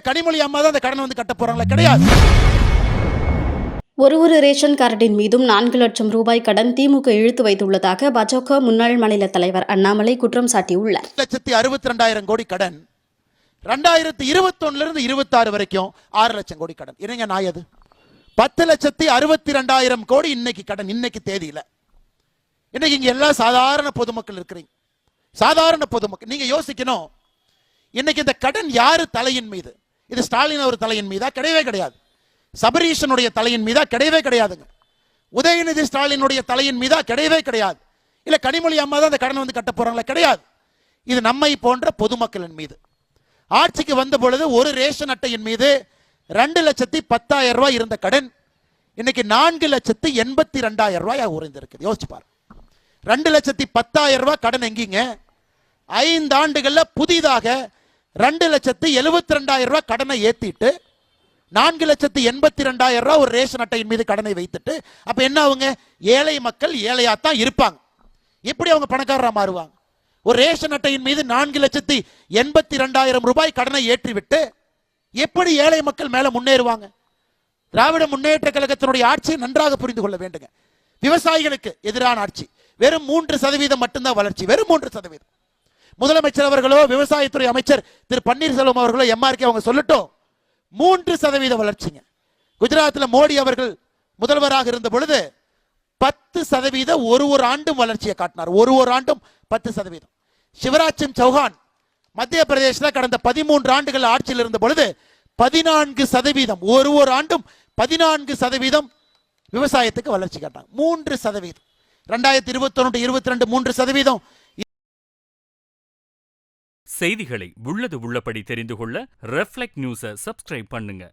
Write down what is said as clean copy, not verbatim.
கனிமொழி அம்மா தான் அந்த கடனை வந்து கட்ட போறாங்களா? கிடையாது. ஒரு ரேஷன் கார்டின் மீதும் 4 லட்சம் ரூபாய் கடன் திமுக இழுத்து வைத்துள்ளதாக பாஜக முன்னாள் மாநில தலைவர் அண்ணாமலை குற்றம் சாட்டியுள்ளார். 1,62,000 கோடி கடன் 2021 26 வரைக்கும் 6 லட்சம் கோடி கடன். என்னங்க நாய் அது? 10,62,000 கோடி இன்னைக்கு கடன், இன்னைக்கு தேதியில. இன்னைக்கு இங்க எல்லா சாதாரண பொதுமக்கள் இருக்கிறீங்க. சாதாரண பொதுமக்கள் நீங்க யோசிக்கணும், இன்னைக்கு இந்த கடன் யாரு தலையின் மீது? இது ஸ்டாலின் ஒரு தலையின் மீதா? கிடையவே கிடையாது. சபரீஷனுடைய தலையின் மீதா? கிடையவே கிடையாதுங்க. உதயநிதி ஸ்டாலினுடைய தலையின் மீதா? கிடையவே கிடையாது. இல்ல கனிமொழி அம்மா தான் அந்த கடன் வந்து கட்ட போறாங்களா? கிடையாது. இது நம்மை போன்ற பொதுமக்களின் மீது. ஆட்சிக்கு வந்த பொழுது ஒரு ரேஷன் அட்டையின் மீது 2,10,000 ரூபாய் இருந்த கடன் இன்னைக்கு 4,82,000 ரூபாய் உயர்ந்திருக்கு. யோசிச்சு பாருங்க. 2,10,000 ரூபாய் கடன் எங்கீங்க? 5 ஆண்டுகள்ல புதிதாக 2,72,000 ரூபாய் கடனை ஏத்திட்டு 4,82,000 ரூபாய் ஒரு ரேஷன் அட்டையின் மீது கடனை வைத்துட்டு அப்ப என்ன ஆகுங்க? ஏழை மக்கள் ஏழையாத்தான் இருப்பாங்க. எப்படி அவங்க பணக்காரரா மாறுவாங்க? ஒரு ரேஷன் அட்டையின் மீது 4,82,000 ரூபாய் கடனை ஏற்றிவிட்டு எப்படி ஏழை மக்கள் மேல முன்னேறுவாங்க? திராவிட முன்னேற்ற கழகத்தினுடைய ஆட்சியை நன்றாக புரிந்து கொள்ள வேண்டுங்க. விவசாயிகளுக்கு எதிரான ஆட்சி. வெறும் 3% மட்டும்தான் வளர்ச்சி. வெறும் 3%. முதலமைச்சர் அவர்களோ விவசாயத்துறை அமைச்சர் திரு பன்னீர்செல்வம் அவர்களோ எம்ஆர்கே அவங்க சொல்லட்டும், 3% வளர்ச்சிங்க. குஜராத்தில் மோடி அவர்கள் முதல்வராக இருந்த பொழுது 10% ஒரு ஆண்டும் வளர்ச்சியை காட்டினார். ஒரு ஆண்டும் 10%. சிவராஜ் சிங் சௌஹான் மத்திய பிரதேசத்தில் கடந்த 13 ஆண்டுகள் ஆட்சியில் இருந்த பொழுது 14%, ஒரு ஆண்டும் 14% விவசாயத்துக்கு வளர்ச்சி காட்டினாங்க. 3%. 2021-22 3%. செய்திகளை உள்ளது உள்ளபடி தெரிந்து கொள்ள ரெஃப்ளெக்ட் நியூஸை சப்ஸ்கிரைப் பண்ணுங்க.